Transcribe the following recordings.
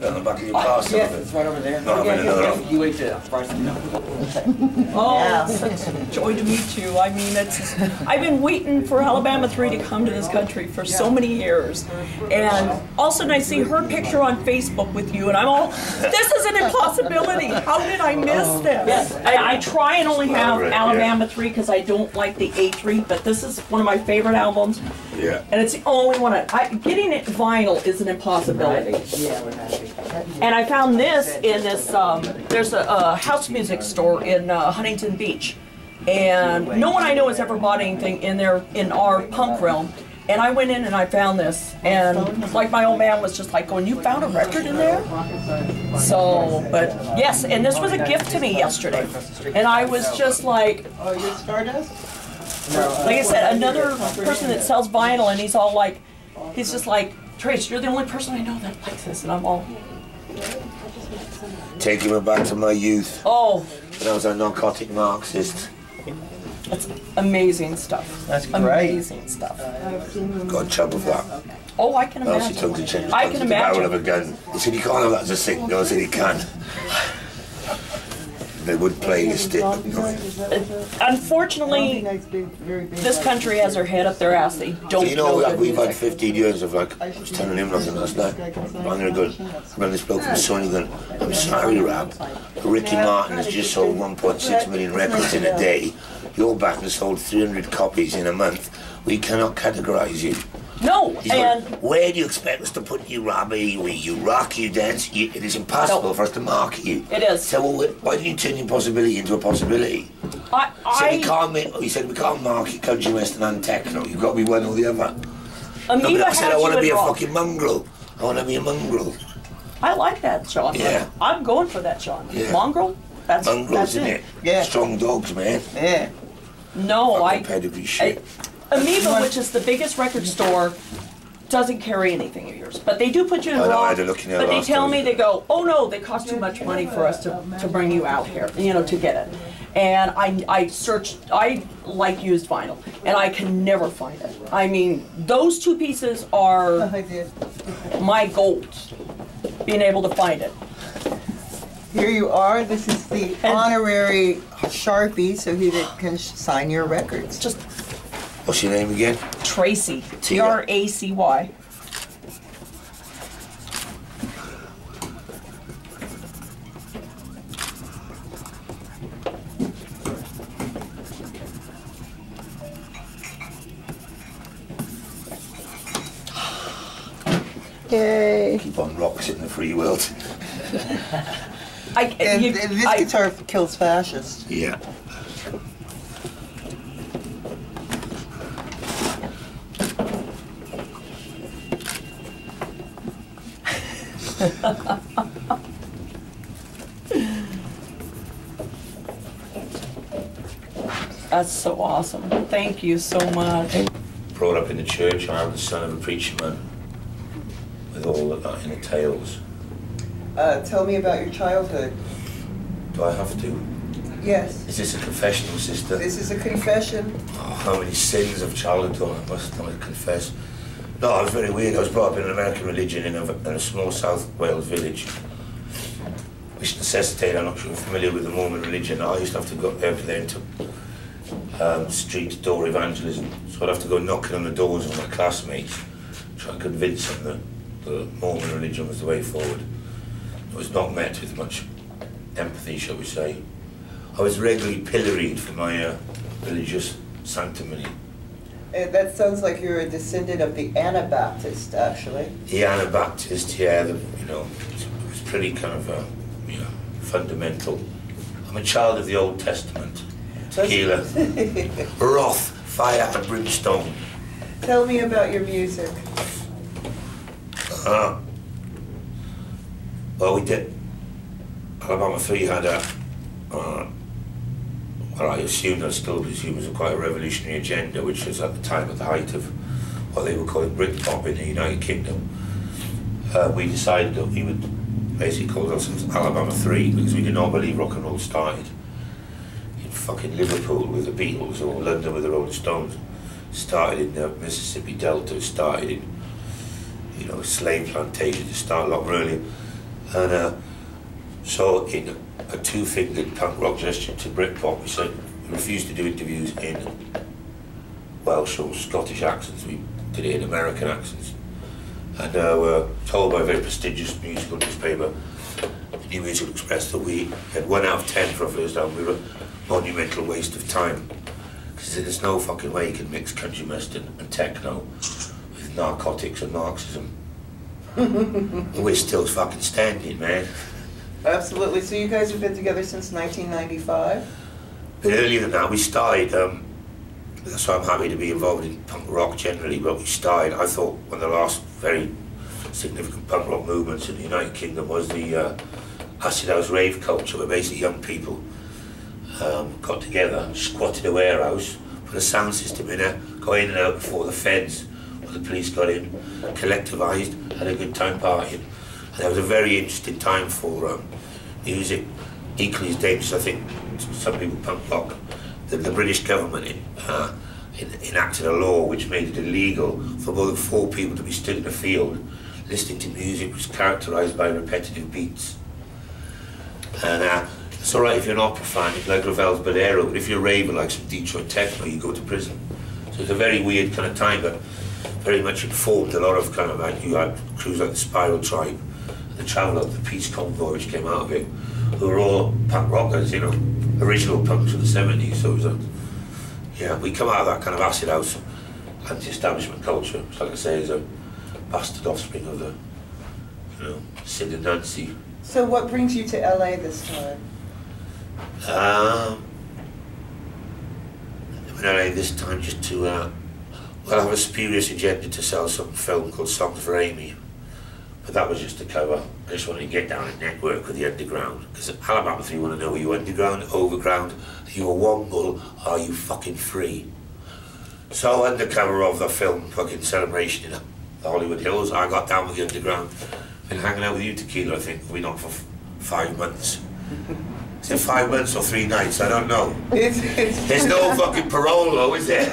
On the back of your car, yeah, it's right over there. No, I'm in another one. You wait to price it. Oh, yeah. It's a joy to meet you. I mean, I've been waiting for Alabama 3 to come to this country for so many years. And all of a sudden I see her picture on Facebook with you, and I'm all, this is an impossibility. How did I miss this? Yes. I try and only have Alabama 3 because I don't like the A3, but this is one of my favorite albums. Yeah. And it's the only one. Getting it vinyl is an impossibility. Yeah, we're happy. And I found this in this, there's a house music store in Huntington Beach. And no one I know has ever bought anything in our punk realm. And I went in and I found this. And like my old man was just like going, you found a record in there? So, but yes, and this was a gift to me yesterday. And I was just like, oh, you're Stardust? like I said, another person that sells vinyl, and he's all like, he's just like, Trace, you're the only person I know that likes this. And I'm all, Taking me back to my youth. oh, When I was a narcotic Marxist. that's amazing stuff. That's great. Amazing stuff. Got in trouble for that. Oh, I can Well, she imagine. took the change. I can the barrel of imagine. a gun. He said, you can't have that as a signal. I said, he can. They would play the stick. Unfortunately, this country has their head up their ass. They don't You know, know. we've had 15 years of like, I was telling him nothing last night. I'm going to go, I rang this bloke from Sony going, I'm sorry, Rab, but Ricky Martin has just sold 1.6 million records in a day. Your band has sold 300 copies in a month. We cannot categorise you. No, He's and going, where do you expect us to put you, Robbie? You rock, you dance. It is impossible for us to market you. It is. So well, why don't you turn your possibility into a possibility? He said we can't market country, western and techno. You've got to be one or the other. Amoeba I said I want to be a rock. fucking mongrel. I want to be a mongrel. I like that, Sean. Yeah. I'm going for that, Sean. Yeah. Mongrel? That's Mongrels, it. innit? Yeah. Strong dogs, man. Yeah. No, Fucking pedigree shit. Amoeba, which is the biggest record store, doesn't carry anything of yours, but they do put you in I know, I rock. had a look in there But they last tell time. me, they go, oh no, they cost too much money for us to bring you out here, you know, to get it. And I searched, I like used vinyl, and I can never find it. I mean, those two pieces are I did. my gold, being able to find it. Here you are. This is the And- honorary Sharpie, so he can sign your records. Just What's your name again? Tracy, Tina. Tracy. Yay. Keep on rocks in the free world. And this guitar kills fascists. Yeah. That's so awesome. Thank you so much. Brought up in the church, I was the son of a preacher man. With all of that in the tales. Tell me about your childhood. Do I have to? Yes. Is this a confessional, sister? This is a confession. Oh, how many sins of childhood I must confess. No, I was very weird. I was brought up in an American religion in a small South Wales village, which necessitated, I'm not sure if you're familiar with the Mormon religion. I used to have to go over there into street door evangelism. So I'd have to go knocking on the doors of my classmates, try and convince them that the Mormon religion was the way forward. It was not met with much empathy, shall we say. I was regularly pilloried for my religious sanctimony. That sounds like you're a descendant of the Anabaptist, actually. The Anabaptist, yeah, it was pretty kind of, fundamental. I'm a child of the Old Testament. Taquila, wrath, fire and brimstone. Tell me about your music. Well, we did. Alabama 3 had a, well, I assumed, I still assume, was quite a revolutionary agenda, which was at the time at the height of what they were calling Britpop in the United Kingdom. We decided that we would basically call ourselves Alabama 3 because we did not believe rock and roll started in fucking Liverpool with the Beatles or London with the Rolling Stones. Started in the Mississippi Delta, started in, slave plantations, to start a lot earlier. And so in a two-fingered punk rock gesture to Britpop, we said we refused to do interviews in Welsh or Scottish accents. We did it in American accents. And we're told by a very prestigious musical newspaper, the New Musical Express, that we had 1 out of 10 for our first album. We were a monumental waste of time. Because there's no fucking way you can mix country western and techno with narcotics and Marxism. We're still fucking standing, man. Absolutely. So you guys have been together since 1995? But earlier than that, we started, that's why I'm happy to be involved in punk rock generally, but we started, I thought, one of the last very significant punk rock movements in the United Kingdom was the acid house rave culture, where basically young people got together, squatted a warehouse, put a sound system in there, go in and out before the feds or the police got in, collectivised, had a good time partying. And it was a very interesting time for music, equally as dangerous, I think, to some people, punk rock. The British government enacted a law which made it illegal for more than 4 people to be stood in a field listening to music which was characterised by repetitive beats. And it's alright if you're an opera fan, if you like Ravel's Bolero, but if you're a raver like some Detroit techno, you go to prison. So it's a very weird kind of time, but very much informed a lot of kind of like, you had crews like the Spiral Tribe, the Traveller, the Peace Convoy which came out of it, who were all punk rockers, you know, original punks of the 70s. So it was yeah, we come out of that kind of acid house anti-establishment culture, which, like I say, is a bastard offspring of the, you know, Sid and Nancy. So what brings you to LA this time? I'm in LA this time just to, well, I have a spurious agenda to sell some film called Songs for Amy. But that was just a cover. I just wanted to get down and network with the underground. Because Alabama 3 want to know, are you underground, overground, are you a womble, are you fucking free? So undercover of the film fucking celebration in the Hollywood Hills, I got down with the underground. Been hanging out with you, Taquila, I think. We've been on for 5 months. Is it 5 months or 3 nights? I don't know. There's no fucking parole though, is there?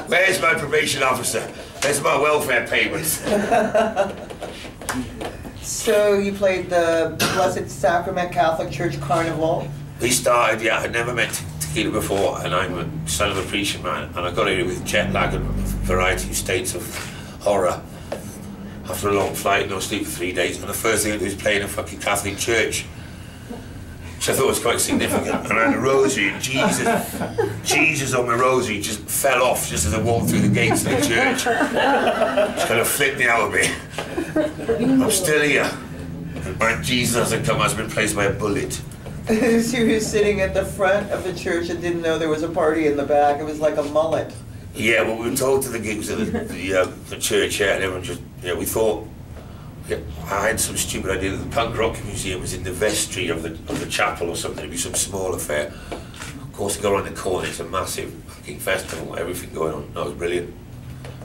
Where's my probation officer? Where's my welfare payments? So you played the Blessed Sacrament Catholic Church Carnival. We started, yeah, I'd never met Taquila before, and I'm a son of a preacher man, and I got here with jet lag and a variety of states of horror. After a long flight, no sleep for 3 days, and the first thing I did was play in a fucking Catholic church, which I thought was quite significant. And I had a rosary, and Jesus on my rosary just fell off just as I walked through the gates of the church. Just kind of flipped me out a bit. I'm still here. My Jesus has been placed by a bullet. So you were sitting at the front of the church and didn't know there was a party in the back. It was like a mullet. Yeah, well, we were told to the gigs at the church, yeah, and everyone just, yeah, we thought, yeah, I had some stupid idea that the punk rock museum was in the vestry of the chapel or something. It'd be some small affair. Of course, you go around the corner, it's a massive fucking festival, everything going on. No, it was brilliant.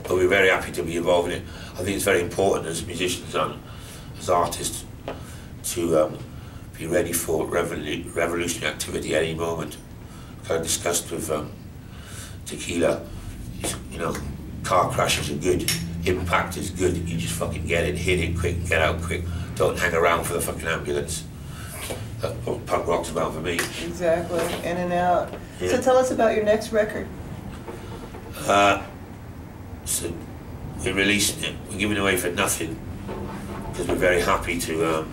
But we were very happy to be involved in it. I think it's very important as musicians and as artists to be ready for revolutionary activity at any moment. Like I discussed with Taquila, you know, car crashes are good, impact is good, you just fucking get it, hit it quick, get out quick, don't hang around for the fucking ambulance. That's what punk rock's about for me. Exactly, in and out. Yeah. So tell us about your next record. So we're releasing it, we're giving it away for nothing, because we're very happy to,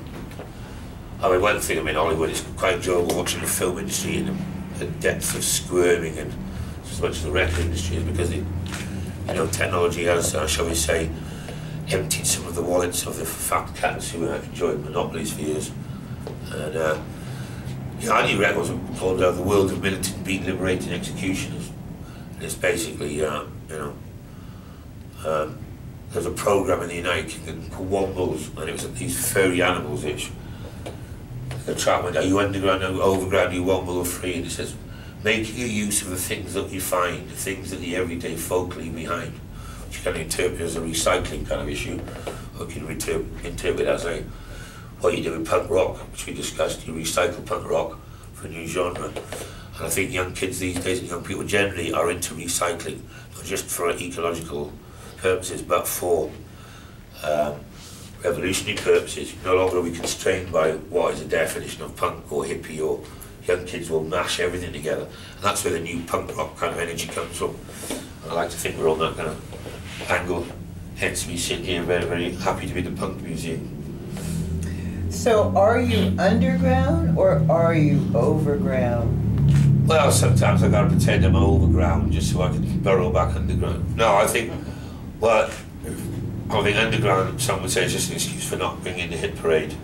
I mean, one thing, I mean, Hollywood, it's quite enjoyable watching the film industry and the depth of squirming, and as much as the record industry is, because it, you know, technology has, shall we say, emptied some of the wallets of the fat cats who have enjoyed monopolies for years. And you know, our new record was called The World of Militant Being Liberating Executioners. And it's basically, you know, there's a program in the United Kingdom called Wombles, and it was these furry animals which the track went, are you underground, are you overground, are you Womble or free? And it says, making a use of the things that you find, the things that the everyday folk leave behind, which you can interpret as a recycling kind of issue, or you can interpret as a, what you do in punk rock, which we discussed, you recycle punk rock for a new genre. And I think young kids these days and young people generally are into recycling, not just for ecological purposes, but for revolutionary purposes. No longer are we constrained by what is a definition of punk or hippie, or young kids will mash everything together. And that's where the new punk rock kind of energy comes from. And I like to think we're on that kind of angle. Hence we sit here very, very happy to be at the Punk Museum. So are you underground or are you overground? Well, sometimes I gotta pretend I'm overground just so I can burrow back underground. No, I think, well, I think underground, some would say, is just an excuse for not being in the hit parade.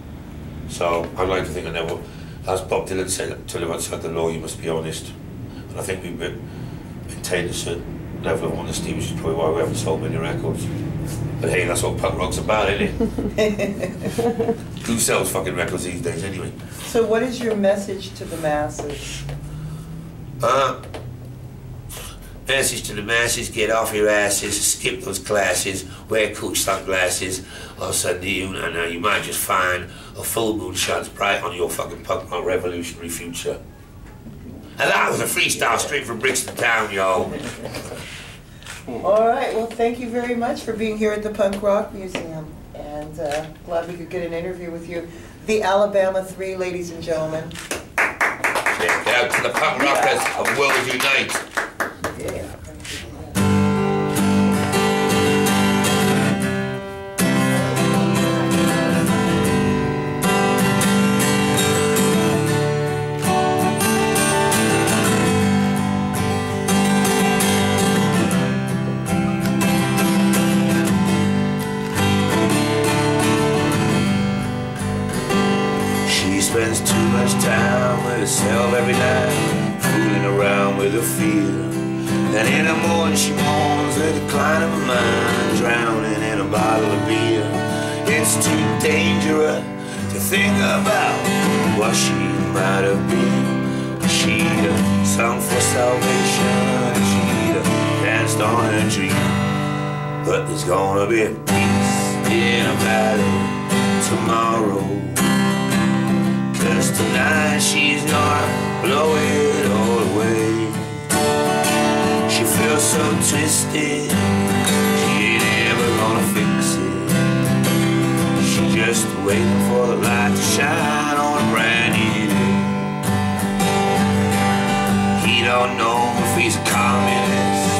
So I'd like to think I never, as Bob Dylan said, to live outside the law you must be honest. And I think we maintain a certain level of honesty, which is probably why we haven't sold many records. But hey, that's what punk rock's about, isn't it? Who sells fucking records these days anyway? So what is your message to the masses? Message to the masses: get off your asses, skip those classes, wear cool sunglasses. All of a sudden you might just find a full moon shines bright on your fucking punk rock revolutionary future. And that was a freestyle straight from Brixton Town, y'all. All right, well, thank you very much for being here at the Punk Rock Museum. And glad we could get an interview with you. The Alabama 3, ladies and gentlemen. Check out to the punk rockers of World Unite. Yeah. Spends too much time with herself every night, fooling around with her fear. Then in the morning she moans the decline of her mind, drowning in a bottle of beer. It's too dangerous to think about what she might have been. She'd have sung for salvation, she'd have danced on her dream. But there's gonna be peace in a valley tomorrow. 'Cause tonight she's gonna blow it all away. She feels so twisted, she ain't ever gonna fix it. She's just waiting for the light to shine on a brand new day. He don't know if he's a communist,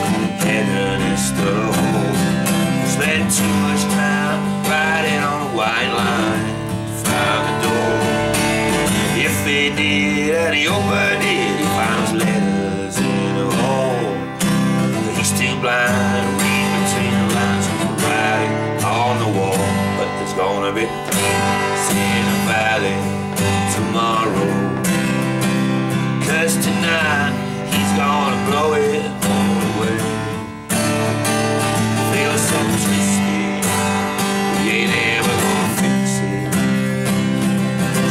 hedonist or a whore. Spent too much time riding on a white line to find the door. If he did, and he opened it, he finds letters in a hole. He's too blind to read between the lines of the writing on the wall. But there's gonna be peace in the valley tomorrow. 'Cause tonight he's gonna blow it all away. Feels so twisted, he ain't ever gonna fix it.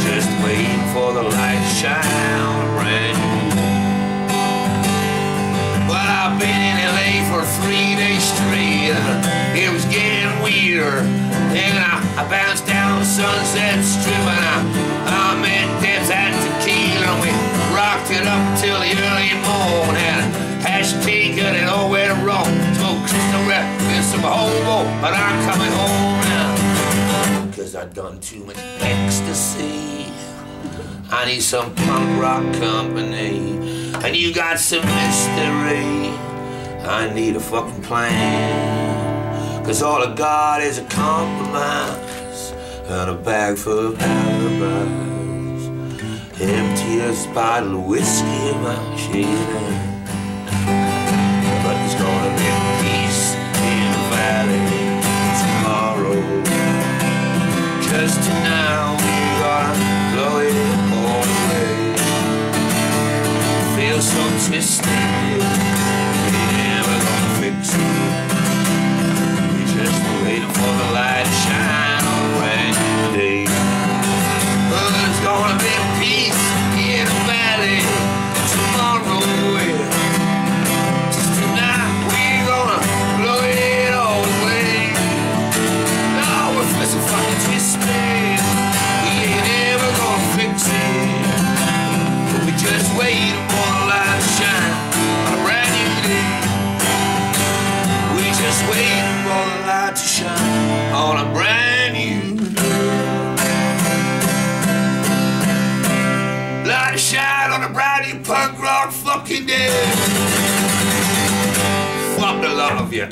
Just waiting for the light to shine on a brand new day. Well, I've been in LA for 3 days straight. It was getting weirder. And I bounced down Sunset Strip and I met Debs and Taquila. And we rocked it up till the early morning. Hashtag got it all went wrong. Smoked crystal rap and some hobo, but I'm coming home now. 'Cause I've done too much ecstasy. I need some punk rock company. And you got some mystery. I need a fucking plan. 'Cause all I got is a compromise and a bag full of alibis. Empty as a bottle of whiskey in my shade. But there's gonna be peace in the valley tomorrow. 'Cause tonight we're gonna blow it all away. Feel so twisted, we're never gonna fix it. We're just waiting for the light to shine on a brand new day. Well, there's gonna be peace in the valley tomorrow. Just tonight we're gonna blow it all away. No, we're feeling fucking twisted. We ain't ever gonna fix it. But we just wait for the light to shine bloody punk rock fucking day. Fuck the lot of you.